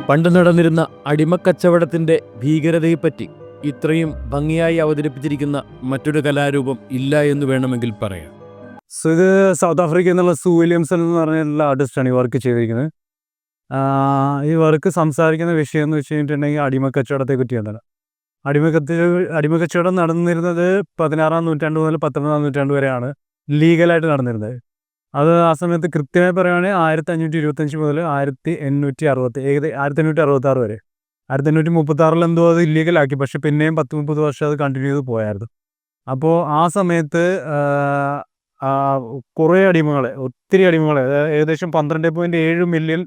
പണ്ട് നടന്നിരുന്ന അടിമക്കച്ചവടത്തിന്റെ ഭീകരതയെപ്പറ്റി ഇത്രയും ഭംഗിയായി അവതരിപ്പിച്ചിരിക്കുന്ന മറ്റൊരു കലാരൂപം ഇല്ല എന്ന് വേണമെങ്കിൽ പറയാം. ഇത് സൗത്ത് ആഫ്രിക്ക എന്നുള്ള സൂ വില്യംസൺ എന്ന് പറഞ്ഞിട്ടുള്ള ആർട്ടിസ്റ്റാണ് ഈ വർക്ക് ചെയ്തിരിക്കുന്നത്. ഈ വർക്ക് സംസാരിക്കുന്ന വിഷയം എന്ന് വെച്ച് കഴിഞ്ഞിട്ടുണ്ടെങ്കിൽ അടിമക്കച്ചവടത്തെ പറ്റിയാണ്. അടിമക്കച്ചവടം നടന്നിരുന്നത് 16-ാം നൂറ്റാണ്ട് മുതൽ 19-ാം നൂറ്റാണ്ട് വരെയാണ് ലീഗലായിട്ട് നടന്നിരുന്നത്. അത് ആ സമയത്ത് കൃത്യമായി പറയുകയാണെങ്കിൽ 1525 മുതൽ 1866 വരെ. 1836 എന്തോ അത് ഇല്ലീഗലാക്കി, പക്ഷെ പിന്നെയും 10-30 വർഷം അത് കണ്ടിന്യൂ ചെയ്ത് പോയായിരുന്നു. അപ്പോൾ ആ സമയത്ത് കുറേ അടിമകളെ, ഒത്തിരി അടിമകളെ, ഏകദേശം 12.7 മില്യൺ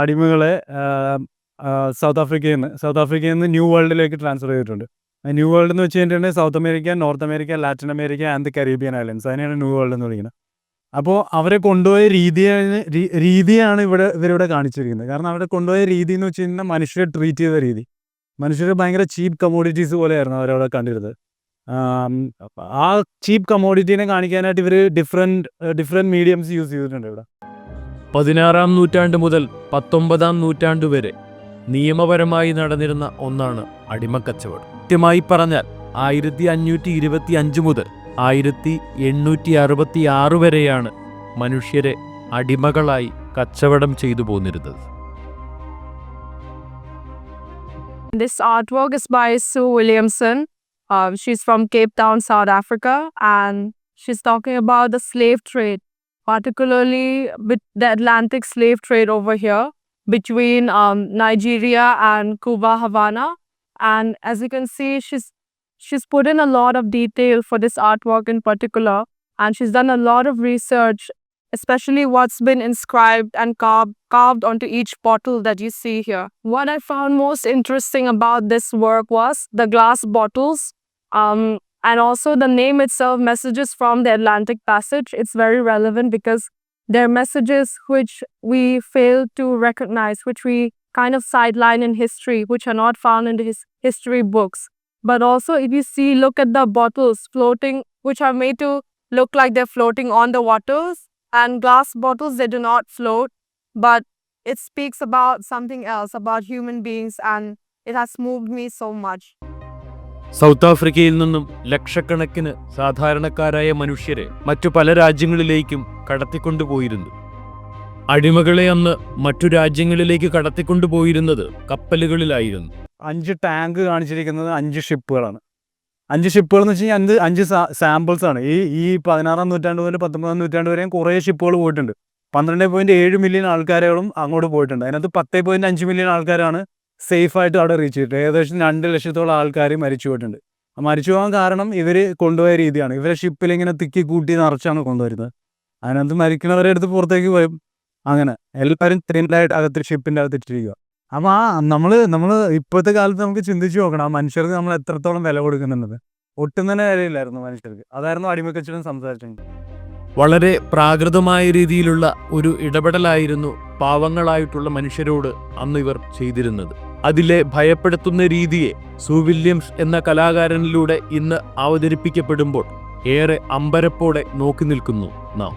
അടിമകളെ സൗത്ത് ആഫ്രിക്കയിൽ നിന്ന് ന്യൂ വേൾഡിലേക്ക് ട്രാൻസ്ഫർ ചെയ്തിട്ടുണ്ട്. ന്യൂ വേൾഡ് എന്ന് വെച്ച് കഴിഞ്ഞിട്ടുണ്ടെങ്കിൽ south America, north America, Latin America and Caribbean islands, അതിനെയാണ് ന്യൂ വേൾഡ് എന്ന് വിളിക്കുന്നത്. അപ്പോൾ അവരെ കൊണ്ടുപോയ രീതിയാണ് ഇവരിവിടെ കാണിച്ചിരിക്കുന്നത്. കാരണം അവരെ കൊണ്ടുപോയ രീതി എന്ന് വെച്ച് കഴിഞ്ഞാൽ മനുഷ്യരെ ട്രീറ്റ് ചെയ്ത രീതി, മനുഷ്യർ ഭയങ്കര ചീപ്പ് കമ്മോഡിറ്റീസ് പോലെയായിരുന്നു അവരവിടെ കണ്ടിരുന്നത്. ആ ചീപ്പ് കമ്മോഡിറ്റീനെ കാണിക്കാനായിട്ട് ഇവർ ഡിഫറെൻറ്റ് മീഡിയംസ് യൂസ് ചെയ്തിട്ടുണ്ട് ഇവിടെ. 16-ാം നൂറ്റാണ്ട് മുതൽ 19-ാം നൂറ്റാണ്ട് വരെ നിയമപരമായി നടന്നിരുന്ന ഒന്നാണ് അടിമക്കച്ചവടം. കൃത്യമായി പറഞ്ഞാൽ 1525 മുതൽ 1866 വരെയാണ് മനുഷ്യരെ അടിമകളായി കച്ചവടം ചെയ്തു പോന്നിരുന്നത്. This artwork is by Sue Williamson. She's from Cape Town, South Africa, and she's talking about the slave trade, particularly with the Atlantic slave trade over here between Nigeria and Cuba, Havana. And as you can see, she's put in a lot of detail for this artwork in particular, and she's done a lot of research, especially what's been inscribed and carved onto each bottle that you see here. What I found most interesting about this work was the glass bottles, and also the name itself, Messages from the Atlantic Passage. It's very relevant because they're messages which we fail to recognize, which we kind of sideline in history, which are not found in the history books. But also, if you see, look at the bottles floating, which are made to look like they're floating on the waters. And glass bottles, they do not float, but it speaks about something else, about human beings, and it has moved me so much. South ആഫ്രിക്കയിൽ നിന്നും ലക്ഷക്കണക്കിന് സാധാരണക്കാരായ മനുഷ്യരെ മറ്റു പല രാജ്യങ്ങളിലേക്കും കടത്തിക്കൊണ്ടുപോയിരുന്നു. അടിമകളെ അന്ന് മറ്റു രാജ്യങ്ങളിലേക്ക് കടത്തിക്കൊണ്ടുപോയിരുന്നത് കപ്പലുകളിലായിരുന്നു. 5 ടാങ്ക് കാണിച്ചിരിക്കുന്നത് 5 ഷിപ്പുകളാണ്. 5 ഷിപ്പുകൾ എന്ന് വെച്ച് കഴിഞ്ഞാൽ 5 സാമ്പിൾസാണ്. ഈ 16-ാം നൂറ്റാണ്ട് മുതൽ 19-ാം നൂറ്റാണ്ട് വരെയും കുറേ ഷിപ്പുകൾ പോയിട്ടുണ്ട്. 12.7 മില്യൺ ആൾക്കാരോളം അങ്ങോട്ട് പോയിട്ടുണ്ട്. അതിനകത്ത് 10.5 മില്യൺ ആൾക്കാരാണ് സേഫായിട്ട് അവിടെ റീച്ച് ചെയ്തിട്ട്. ഏകദേശം 2 ലക്ഷത്തോളം ആൾക്കാർ മരിച്ചു പോയിട്ടുണ്ട്. മരിച്ചു പോകാൻ കാരണം ഇവർ കൊണ്ടുപോയ രീതിയാണ്. ഇവരെ ഷിപ്പിൽ ഇങ്ങനെ തിക്കി കൂട്ടി നിറച്ചാണ് കൊണ്ടുവരുന്നത്. അതിനകത്ത് മരിക്കുന്നവരെ എടുത്ത് പുറത്തേക്ക് പോയും. അങ്ങനെ എല്ലാവരും ഷിപ്പിൻ്റെ അകത്തിട്ടിരിക്കുക. അപ്പോൾ നമ്മൾ ഇപ്പോഴത്തെ കാലത്ത് നമുക്ക് ചിന്തിച്ച് നോക്കണം, ആ മനുഷ്യർക്ക് നമ്മൾ എത്രത്തോളം വില കൊടുക്കുന്നുള്ളത്. ഒട്ടും തന്നെ വിലയില്ലായിരുന്നു മനുഷ്യർക്ക്. അതായിരുന്നു അടിമക്കച്ചവടം സംസാരിച്ചത്. വളരെ പ്രാകൃതമായ രീതിയിലുള്ള ഒരു ഇടപെടലായിരുന്നു പാവങ്ങളായിട്ടുള്ള മനുഷ്യരോട് അന്ന് ഇവർ ചെയ്തിരുന്നത്. അതിലെ ഭയപ്പെടുത്തുന്ന രീതിയെ സൂ വില്യംസ് എന്ന കലാകാരനിലൂടെ ഇന്ന് അവതരിപ്പിക്കപ്പെടുമ്പോൾ ഏറെ അമ്പരപ്പോടെ നോക്കി നിൽക്കുന്നു നാം.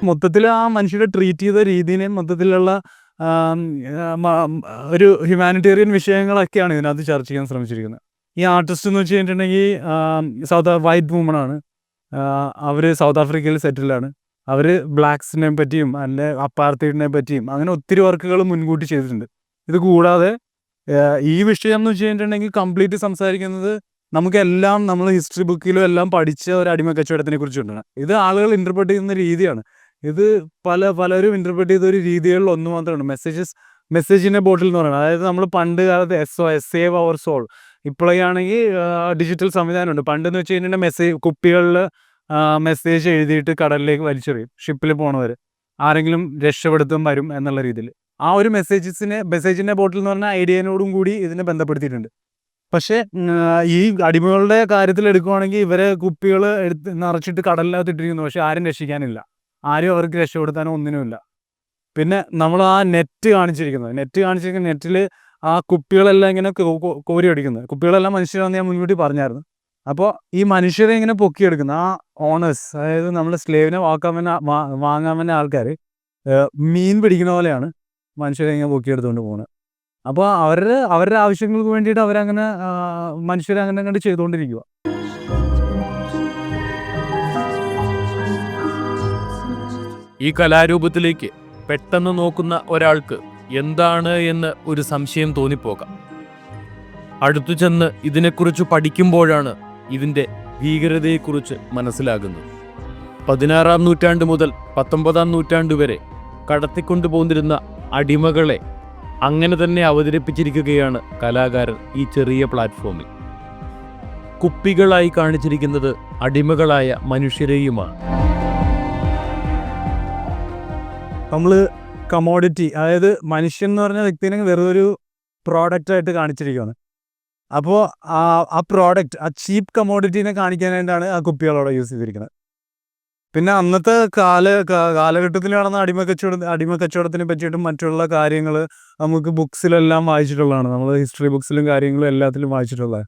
മൊത്തത്തിൽ ആ മനുഷ്യരെ ട്രീറ്റ് ചെയ്ത രീതിനെയും മൊത്തത്തിലുള്ള ഒരു ഹ്യൂമാനിറ്റേറിയൻ വിഷയങ്ങളൊക്കെയാണ് ഇതിനകത്ത് ചർച്ച ചെയ്യാൻ ശ്രമിച്ചിരിക്കുന്നത്. ഈ ആർട്ടിസ്റ്റ് എന്ന് വെച്ച് കഴിഞ്ഞിട്ടുണ്ടെങ്കിൽ വൈറ്റ് വുമണാണ്. അവർ സൗത്ത് ആഫ്രിക്കയിൽ സെറ്റിലാണ്. അവർ ബ്ലാക്സിനെ പറ്റിയും അല്ലെ അപ്പാർത്തൈഡിനെ പറ്റിയും അങ്ങനെ ഒത്തിരി വർക്കുകൾ മുൻകൂട്ടി ചെയ്തിട്ടുണ്ട്. ഇത് കൂടാതെ ഈ വിഷയം എന്ന് വെച്ച് കഴിഞ്ഞിട്ടുണ്ടെങ്കിൽ കംപ്ലീറ്റ് സംസാരിക്കുന്നത് നമുക്കെല്ലാം നമ്മൾ ഹിസ്റ്ററി ബുക്കിലും എല്ലാം പഠിച്ച ഒരു അടിമക്കച്ചവടത്തിനെ കുറിച്ചുകൊണ്ടാണ്. ഇത് ആളുകൾ ഇൻ്റർപ്രറ്റ് ചെയ്യുന്ന രീതിയാണ്. ഇത് പലരും ഇൻ്റർപ്രറ്റ് ചെയ്ത ഒരു രീതികളിൽ ഒന്ന് മാത്രമാണ് മെസ്സേജിൻ്റെ ബോട്ടിൽ എന്ന് പറയുന്നത്. അതായത് നമ്മൾ പണ്ട് കാലത്ത് SOS, സേവ് അവർ സോൾ, ഇപ്പോഴാണെങ്കിൽ ഡിജിറ്റൽ സംവിധാനമുണ്ട്. പണ്ടെന്ന് വെച്ച് കഴിഞ്ഞിട്ടുണ്ടെങ്കിൽ കുപ്പികളിൽ മെസ്സേജ് എഴുതിയിട്ട് കടലിലേക്ക് വലിച്ചെറിയും. ഷിപ്പിൽ പോണവർ ആരെങ്കിലും രക്ഷപ്പെടുത്തും വരും എന്നുള്ള രീതിയിൽ ആ ഒരു മെസ്സേജിൻ്റെ ബോട്ടിൽ എന്ന് പറഞ്ഞാൽ ഐഡിയനോടും കൂടി ഇതിനെ ബന്ധപ്പെടുത്തിയിട്ടുണ്ട്. പക്ഷേ ഈ അടിമകളുടെ കാര്യത്തിൽ എടുക്കുകയാണെങ്കിൽ ഇവരെ കുപ്പികൾ നിറച്ചിട്ട് കടലിനകത്ത് ഇട്ടിരിക്കുന്നു. പക്ഷെ ആരും രക്ഷിക്കാനില്ല, ആരും അവർക്ക് രക്ഷപ്പെടുത്താനോ ഒന്നിനുമില്ല. പിന്നെ നമ്മൾ ആ നെറ്റ് കാണിച്ചിരിക്കുന്ന നെറ്റിൽ ആ കുപ്പികളെല്ലാം ഇങ്ങനെ കോരി അടിക്കുന്നത്. കുപ്പികളെല്ലാം മനുഷ്യരാണെന്ന് ഞാൻ മുൻകൂട്ടി പറഞ്ഞായിരുന്നു. അപ്പോൾ ഈ മനുഷ്യരെ ഇങ്ങനെ പൊക്കിയെടുക്കുന്ന ആ ഓണേഴ്സ്, അതായത് നമ്മൾ സ്ലേവിനെ വാങ്ങാൻ വന്ന ആൾക്കാർ മീൻ പിടിക്കുന്ന പോലെയാണ് മനുഷ്യരെ ഇങ്ങനെ പൊക്കിയെടുത്തുകൊണ്ട് പോകുന്നത്. അപ്പോൾ അവരുടെ ആവശ്യങ്ങൾക്ക് വേണ്ടിയിട്ട് അവരങ്ങനെ മനുഷ്യരെ അങ്ങനെ അങ്ങോട്ട് ചെയ്തുകൊണ്ടിരിക്കുക. ഈ കലാരൂപത്തിലേക്ക് പെട്ടെന്ന് നോക്കുന്ന ഒരാൾക്ക് എന്താണ് എന്ന് ഒരു സംശയം തോന്നിപ്പോകാം. അടുത്തു ചെന്ന് ഇതിനെക്കുറിച്ച് പഠിക്കുമ്പോഴാണ് ഇതിൻ്റെ ഭീകരതയെക്കുറിച്ച് മനസ്സിലാകുന്നത്. 16-ാം നൂറ്റാണ്ട് മുതൽ 19-ാം നൂറ്റാണ്ട് വരെ കടത്തിക്കൊണ്ടുപോന്നിരുന്ന അടിമകളെ അങ്ങനെ തന്നെ അവതരിപ്പിച്ചിരിക്കുകയാണ് കലാകാരൻ ഈ ചെറിയ പ്ലാറ്റ്ഫോമിൽ. കുപ്പികളായി കാണിച്ചിരിക്കുന്നത് അടിമകളായ മനുഷ്യരെയുമാണ്. നമ്മൾ കമോഡിറ്റി, അതായത് മനുഷ്യൻ എന്ന് പറഞ്ഞ വ്യക്തിനെ വെറൊരു പ്രോഡക്റ്റായിട്ട് കാണിച്ചിരിക്കുകയാണ്. അപ്പോൾ ആ പ്രോഡക്റ്റ്, ആ ചീപ്പ് കമോഡിറ്റീനെ കാണിക്കാനായിട്ടാണ് ആ കുപ്പികളവിടെ യൂസ് ചെയ്തിരിക്കുന്നത്. പിന്നെ അന്നത്തെ കാലഘട്ടത്തിൽ നടന്ന അടിമക്കച്ചവടത്തിനെ പറ്റിയിട്ടും മറ്റുള്ള കാര്യങ്ങൾ നമുക്ക് ബുക്സിലെല്ലാം വായിച്ചിട്ടുള്ളതാണ്. നമ്മൾ ഹിസ്റ്ററി ബുക്സിലും കാര്യങ്ങളും എല്ലാത്തിലും വായിച്ചിട്ടുള്ളത്.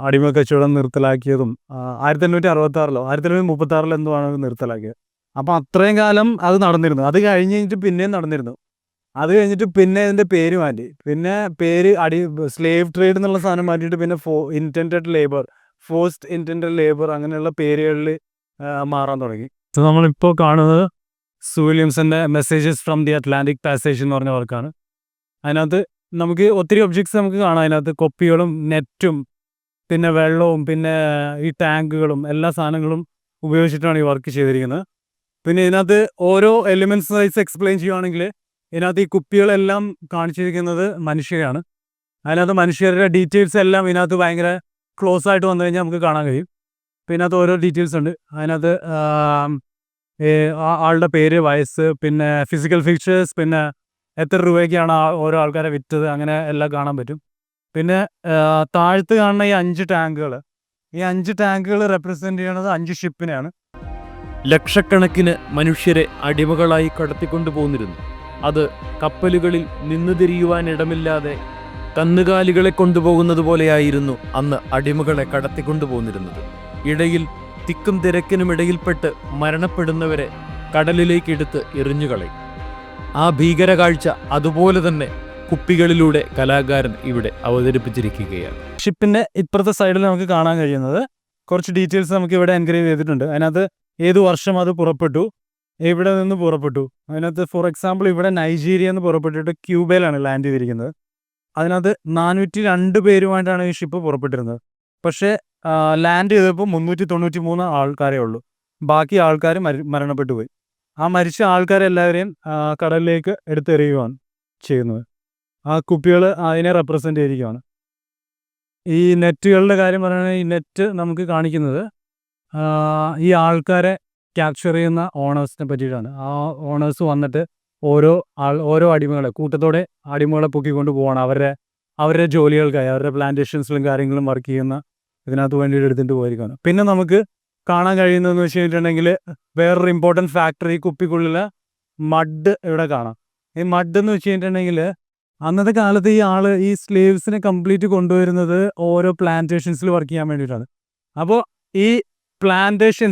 അടിമക്കച്ചവടം നിർത്തലാക്കിയതും 1836 എന്തുവാണ് നിർത്തലാക്കിയത്. അപ്പം അത്രയും കാലം അത് നടന്നിരുന്നു. അത് കഴിഞ്ഞിട്ട് പിന്നെയും നടന്നിരുന്നു. അത് കഴിഞ്ഞിട്ട് പിന്നെ അതിൻ്റെ പേര് മാറ്റി. പിന്നെ പേര് സ്ലേവ് ട്രേഡ് എന്നുള്ള സാധനം മാറ്റിയിട്ട് പിന്നെ ഫോഴ്സ്ഡ് ഇൻറ്റൻഡഡ് ലേബർ അങ്ങനെയുള്ള പേരുകളിൽ മാറാൻ തുടങ്ങി. നമ്മളിപ്പോൾ കാണുന്നത് സു വില്യംസൻ്റെ messages from the Atlantic passage എന്ന് പറഞ്ഞ വർക്കാണ്. അതിനകത്ത് നമുക്ക് ഒത്തിരി ഒബ്ജക്ട്സ് നമുക്ക് കാണാം. അതിനകത്ത് കൊപ്പികളും നെറ്റും പിന്നെ വെള്ളവും പിന്നെ ഈ ടാങ്കുകളും എല്ലാ സാധനങ്ങളും ഉപയോഗിച്ചിട്ടാണ് ഈ വർക്ക് ചെയ്തിരിക്കുന്നത്. പിന്നെ ഇതിനകത്ത് ഓരോ എലിമെൻറ്റ്സ് വൈസ് എക്സ്പ്ലെയിൻ ചെയ്യുകയാണെങ്കിൽ ഇതിനകത്ത് ഈ കുപ്പികളെല്ലാം കാണിച്ചിരിക്കുന്നത് മനുഷ്യരാണ്. അതിനകത്ത് മനുഷ്യരുടെ ഡീറ്റെയിൽസ് എല്ലാം ഇതിനകത്ത് ഭയങ്കര ക്ലോസ് ആയിട്ട് വന്നു കഴിഞ്ഞാൽ നമുക്ക് കാണാൻ കഴിയും. പിന്നെ അതിനകത്ത് ഓരോ ഡീറ്റെയിൽസ് ഉണ്ട്. അതിനകത്ത് ആളുടെ പേര്, വയസ്സ്, പിന്നെ ഫിസിക്കൽ ഫീച്ചേഴ്സ്, പിന്നെ എത്ര രൂപയ്ക്കാണ് ഓരോ ആൾക്കാരെ വിറ്റത്, അങ്ങനെ എല്ലാം കാണാൻ പറ്റും. പിന്നെ താഴത്ത് കാണുന്ന ഈ 5 ടാങ്കുകൾ റെപ്രസെൻ്റ് ചെയ്യുന്നത് 5 ഷിപ്പിനെയാണ്. ലക്ഷക്കണക്കിന് മനുഷ്യരെ അടിമകളായി കടത്തിക്കൊണ്ടുപോന്നിരുന്നു. അത് കപ്പലുകളിൽ നിന്നു തിരിയുവാൻ ഇടമില്ലാതെ കന്നുകാലികളെ കൊണ്ടുപോകുന്നത് പോലെയായിരുന്നു അന്ന് അടിമകളെ കടത്തിക്കൊണ്ടുപോന്നിരുന്നത്. ഇടയിൽ തിക്കും തിരക്കിനും ഇടയിൽപ്പെട്ട് മരണപ്പെടുന്നവരെ കടലിലേക്ക് എടുത്ത് എറിഞ്ഞുകളയും. ആ ഭീകര കാഴ്ച അതുപോലെ തന്നെ കുപ്പികളിലൂടെ കലാകാരൻ ഇവിടെ അവതരിപ്പിച്ചിരിക്കുകയാണ്. ഷിപ്പിൻ്റെ ഇപ്പുറത്തെ സൈഡിൽ നമുക്ക് കാണാൻ കഴിയുന്നത് കുറച്ച് ഡീറ്റെയിൽസ് നമുക്ക് ഇവിടെ എൻഗ്രേവ് ചെയ്തിട്ടുണ്ട്. അതിനകത്ത് ഏത് വർഷം അത് പുറപ്പെട്ടു, എവിടെ നിന്ന് പുറപ്പെട്ടു. അതിനകത്ത് ഫോർ എക്സാമ്പിൾ ഇവിടെ നൈജീരിയ എന്ന് പുറപ്പെട്ടിട്ട് ക്യൂബയിലാണ് ലാൻഡ് ചെയ്തിരിക്കുന്നത്. അതിനകത്ത് 402 പേരുമായിട്ടാണ് ഈ ഷിപ്പ് പുറപ്പെട്ടിരുന്നത്. പക്ഷേ ലാൻഡ് ചെയ്തപ്പോൾ 393 ആൾക്കാരേ ഉള്ളൂ. ബാക്കി ആൾക്കാർ മരണപ്പെട്ടു പോയി. ആ മരിച്ച ആൾക്കാരെല്ലാവരെയും കടലിലേക്ക് എടുത്തെറിയുകയാണ് ചെയ്യുന്നത്. ആ കുപ്പികൾ അതിനെ റെപ്രസെൻ്റ് ചെയ്തിരിക്കുകയാണ്. ഈ നെറ്റുകളുടെ കാര്യം പറയുകയാണെങ്കിൽ ഈ നെറ്റ് നമുക്ക് കാണിക്കുന്നത് ഈ ആൾക്കാരെ ക്യാപ്ചർ ചെയ്യുന്ന ഓണേഴ്സിനെ പറ്റിയിട്ടാണ്. ആ ഓണേഴ്സ് വന്നിട്ട് ഓരോ അടിമകളെ കൂട്ടത്തോടെ അടിമകളെ പൊക്കിക്കൊണ്ട് പോവാണ്. അവരുടെ ജോലികൾക്കായി, അവരുടെ പ്ലാന്റേഷൻസിലും കാര്യങ്ങളും വർക്ക് ചെയ്യുന്ന ഇതിനകത്ത് വേണ്ടിയിട്ട് എടുത്തിട്ട് പോയിരിക്കുകയാണ്. പിന്നെ നമുക്ക് കാണാൻ കഴിയുന്നതെന്ന് വെച്ച് കഴിഞ്ഞിട്ടുണ്ടെങ്കിൽ വേറൊരു ഇമ്പോർട്ടൻറ്റ് ഫാക്ടർ, ഈ കുപ്പിക്കുള്ളിൽ മഡ് ഇവിടെ കാണാം. ഈ മഡ് എന്ന് വെച്ച് കഴിഞ്ഞിട്ടുണ്ടെങ്കിൽ അന്നത്തെ കാലത്ത് ഈ സ്ലേവ്സിനെ കംപ്ലീറ്റ് കൊണ്ടുവരുന്നത് ഓരോ പ്ലാന്റേഷൻസിൽ വർക്ക് ചെയ്യാൻ വേണ്ടിയിട്ടാണ്. അപ്പോൾ ഈ പ്ലാന്റേഷൻ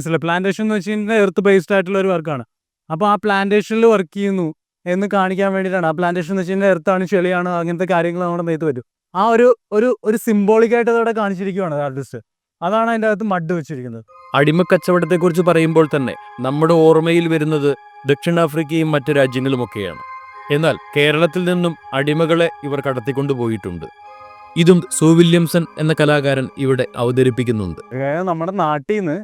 എന്ന് വെച്ച് കഴിഞ്ഞാൽ എർത്ത് ബേസ്ഡ് ആയിട്ടുള്ള ഒരു വർക്കാണ്. അപ്പോൾ ആ പ്ലാന്റേഷനിൽ വർക്ക് ചെയ്യുന്നു എന്ന് കാണിക്കാൻ വേണ്ടിയിട്ടാണ്. ആ പ്ലാന്റേഷൻ എന്ന് വെച്ച് കഴിഞ്ഞാൽ എർത്താണ്, ചെളിയാണ്, അങ്ങനത്തെ കാര്യങ്ങൾ നമ്മുടെ മേത്ത് പറ്റും. ആ ഒരു സിംബോളിക്കായിട്ട് അതവിടെ കാണിച്ചിരിക്കുകയാണ് ആർട്ടിസ്റ്റ്. അതാണ് അതിൻ്റെ അകത്ത് മഡ് വെച്ചിരിക്കുന്നത്. അടിമക്കച്ചവടത്തെക്കുറിച്ച് പറയുമ്പോൾ തന്നെ നമ്മുടെ ഓർമ്മയിൽ വരുന്നത് ദക്ഷിണാഫ്രിക്കയും മറ്റു രാജ്യങ്ങളുമൊക്കെയാണ്. എന്നാൽ കേരളത്തിൽ നിന്നും അടിമകളെ ഇവർ കടത്തിക്കൊണ്ടുപോയിട്ടുണ്ട്. ഇതും സു വില്യംസൺ എന്ന കലാകാരൻ ഇവിടെ അവതരിപ്പിക്കുന്നുണ്ട്. നമ്മുടെ നാട്ടിൽ നിന്ന്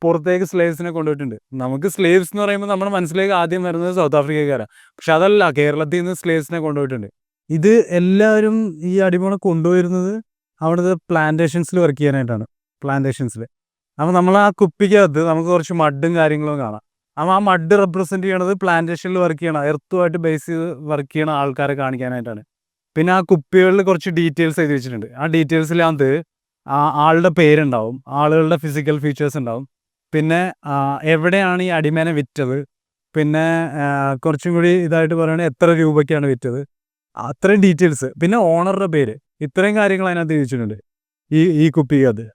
പുറത്തേക്ക് സ്ലേവ്സിനെ കൊണ്ടുപോയിട്ടുണ്ട്. നമുക്ക് സ്ലേവ്സ് എന്ന് പറയുമ്പോൾ നമ്മുടെ മനസ്സിലേക്ക് ആദ്യം വരുന്നത് സൗത്ത് ആഫ്രിക്കക്കാരാണ്. പക്ഷെ അതല്ല, കേരളത്തിൽ നിന്ന് സ്ലേവ്സിനെ കൊണ്ടുപോയിട്ടുണ്ട്. ഇത് എല്ലാവരും ഈ അടിമകളെ കൊണ്ടുവരുന്നത് അവിടുത്തെ പ്ലാന്റേഷൻസിൽ വർക്ക് ചെയ്യാനായിട്ടാണ്. പ്ലാന്റേഷൻസിൽ അപ്പോൾ നമ്മൾ ആ കുപ്പിക്കകത്ത് നമുക്ക് കുറച്ച് മഡും കാര്യങ്ങളും കാണാം. അപ്പോൾ ആ മഡ് റെപ്രസെൻ്റ് ചെയ്യണത് പ്ലാന്റേഷനിൽ വർക്ക് ചെയ്യണം, എർത്തുമായിട്ട് ബേസ് ചെയ്ത് വർക്ക് ചെയ്യണ ആൾക്കാരെ കാണിക്കാനായിട്ടാണ്. പിന്നെ ആ കുപ്പികളിൽ കുറച്ച് ഡീറ്റെയിൽസ് എഴുതി വെച്ചിട്ടുണ്ട്. ആ ഡീറ്റെയിൽസിനകത്ത് ആളുടെ പേരുണ്ടാവും, ആളുകളുടെ ഫിസിക്കൽ ഫീച്ചേഴ്സ് ഉണ്ടാവും, പിന്നെ എവിടെയാണ് ഈ അടിമേനെ വിറ്റത്, പിന്നെ കുറച്ചും കൂടി ഇതായിട്ട് പറയുകയാണെങ്കിൽ എത്ര രൂപയ്ക്കാണ് വിറ്റത്, അത്രയും ഡീറ്റെയിൽസ്, പിന്നെ ഓണറുടെ പേര്, ഇത്രയും കാര്യങ്ങൾ അതിനകത്ത് ചോദിച്ചിട്ടുണ്ട് ഈ കുപ്പിക്കകത്ത്.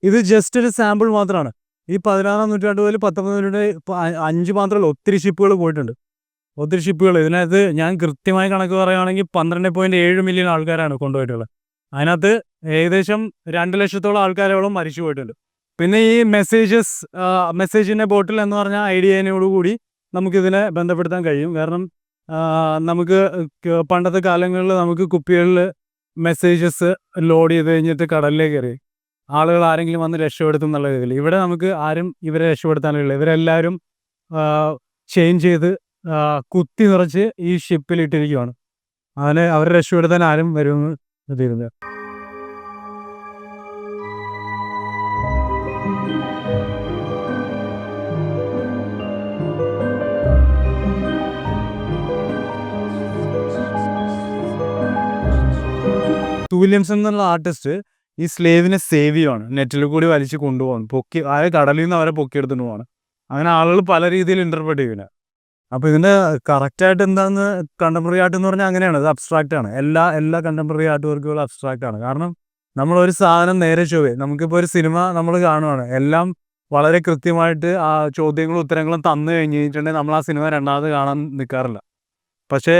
ഇത് ജസ്റ്റ് ഒരു സാമ്പിൾ മാത്രമാണ്. ഈ 16-ാം നൂറ്റാണ്ട് മുതൽ 19-ാം നൂറ്റാണ്ട് 5 മാത്രമല്ല, ഒത്തിരി ഷിപ്പുകൾ പോയിട്ടുണ്ട്. ഒത്തിരി ഷിപ്പുകൾ. ഇതിനകത്ത് ഞാൻ കൃത്യമായി കണക്ക് പറയുകയാണെങ്കിൽ 12.7 മില്യൺ ആൾക്കാരാണ് കൊണ്ടുപോയിട്ടുള്ളത്. അതിനകത്ത് ഏകദേശം 2 ലക്ഷത്തോളം ആൾക്കാരോളം മരിച്ചു പോയിട്ടുണ്ട്. പിന്നെ ഈ മെസ്സേജിൻ്റെ ബോട്ടിൽ എന്ന് പറഞ്ഞ ഐഡിയയോടുകൂടി നമുക്കിതിനെ ബന്ധപ്പെടുത്താൻ കഴിയും. കാരണം നമുക്ക് പണ്ടത്തെ കാലങ്ങളിൽ നമുക്ക് കുപ്പികളിൽ മെസ്സേജസ് ലോഡ് ചെയ്ത് കഴിഞ്ഞിട്ട് കടലിലേക്ക് എറിയും. ആളുകൾ ആരെങ്കിലും വന്ന് രക്ഷപ്പെടുത്തും എന്നുള്ള രീതിയിൽ. ഇവിടെ നമുക്ക് ആരും ഇവരെ രക്ഷപ്പെടുത്താനുള്ള, ഇവരെല്ലാവരും ചെയിൻ ചെയ്ത് കുത്തി നിറച്ച് ഈ ഷിപ്പിലിട്ടിരിക്കുകയാണ്. അവരെ രക്ഷപ്പെടുത്താൻ ആരും വരുമെന്ന് തീരുന്നില്ല. വില്യംസൺ എന്നുള്ള ആർട്ടിസ്റ്റ് ഈ സ്ലേവിനെ സേവ് ചെയ്യുവാണ്, നെറ്റിൽ കൂടി വലിച്ച് കൊണ്ടുപോകാൻ, കടലിൽ നിന്ന് അവരെ പൊക്കിയെടുത്തിട്ട് പോവാണ്. അങ്ങനെ ആളുകൾ പല രീതിയിൽ ഇൻ്റർപ്രറ്റ് ചെയ്യുന്നത്. അപ്പോൾ ഇതിൻ്റെ കറക്റ്റായിട്ട് എന്താണെന്ന് കണ്ടംപററി ആർട്ട് എന്ന് പറഞ്ഞാൽ അങ്ങനെയാണ്, ഇത് അബ്സ്ട്രാക്റ്റാണ്. എല്ലാ കണ്ടംപററി ആർട്ട് വർക്കുകളും അബ്സ്ട്രാക്റ്റാണ്. കാരണം നമ്മളൊരു സാധനം നേരെ ചൊവ്വേ, നമുക്കിപ്പോൾ ഒരു സിനിമ നമ്മൾ കാണുവാണ്, എല്ലാം വളരെ കൃത്യമായിട്ട് ആ ചോദ്യങ്ങളും ഉത്തരങ്ങളും തന്നു കഴിഞ്ഞിട്ടുണ്ടെങ്കിൽ നമ്മൾ ആ സിനിമ രണ്ടാമത് കാണാൻ നിൽക്കാറില്ല. പക്ഷേ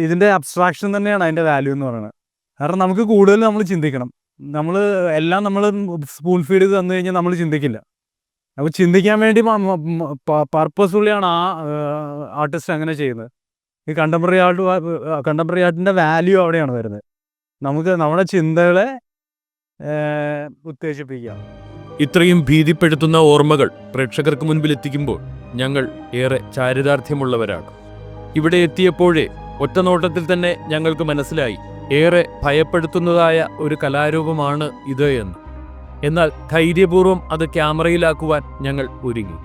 ഇതിൻ്റെ അബ്സ്ട്രാക്ഷൻ തന്നെയാണ് അതിൻ്റെ വാല്യൂ എന്ന് പറയുന്നത്. കാരണം നമുക്ക് കൂടുതൽ നമ്മൾ ചിന്തിക്കണം. നമ്മൾ സ്പൂൺ ഫീഡ് തന്നു കഴിഞ്ഞാൽ നമ്മൾ ചിന്തിക്കില്ല. അപ്പോൾ ചിന്തിക്കാൻ വേണ്ടി പർപ്പസ്ഫുള്ളിയാണ് ആ ആർട്ടിസ്റ്റ് അങ്ങനെ ചെയ്യുന്നത്. ഈ കണ്ടംപററി ആർട്ടിൻ്റെ വാല്യൂ അവിടെയാണ് വരുന്നത്. നമുക്ക് നമ്മുടെ ചിന്തകളെ ഉത്തേജിപ്പിക്കുക. ഇത്രയും ഭീതിപ്പെടുത്തുന്ന ഓർമ്മകൾ പ്രേക്ഷകർക്ക് മുൻപിൽ എത്തിക്കുമ്പോൾ ഞങ്ങൾ ഏറെ ചാരിതാർത്ഥ്യമുള്ളവരാണ്. ഇവിടെ എത്തിയപ്പോഴേ ഒറ്റനോട്ടത്തിൽ തന്നെ ഞങ്ങൾക്ക് മനസ്സിലായി ഏറെ ഭയപ്പെടുത്തുന്നതായ ഒരു കലാരൂപമാണ് ഇത് എന്ന്. എന്നാൽ ധൈര്യപൂർവ്വം അത് ക്യാമറയിലാക്കുവാൻ ഞങ്ങൾ ഒരുങ്ങി.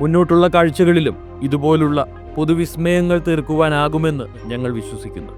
മുന്നോട്ടുള്ള കാഴ്ചകളിലും ഇതുപോലുള്ള പൊതുവിസ്മയങ്ങൾ തീർക്കുവാനാകുമെന്ന് ഞങ്ങൾ വിശ്വസിക്കുന്നു.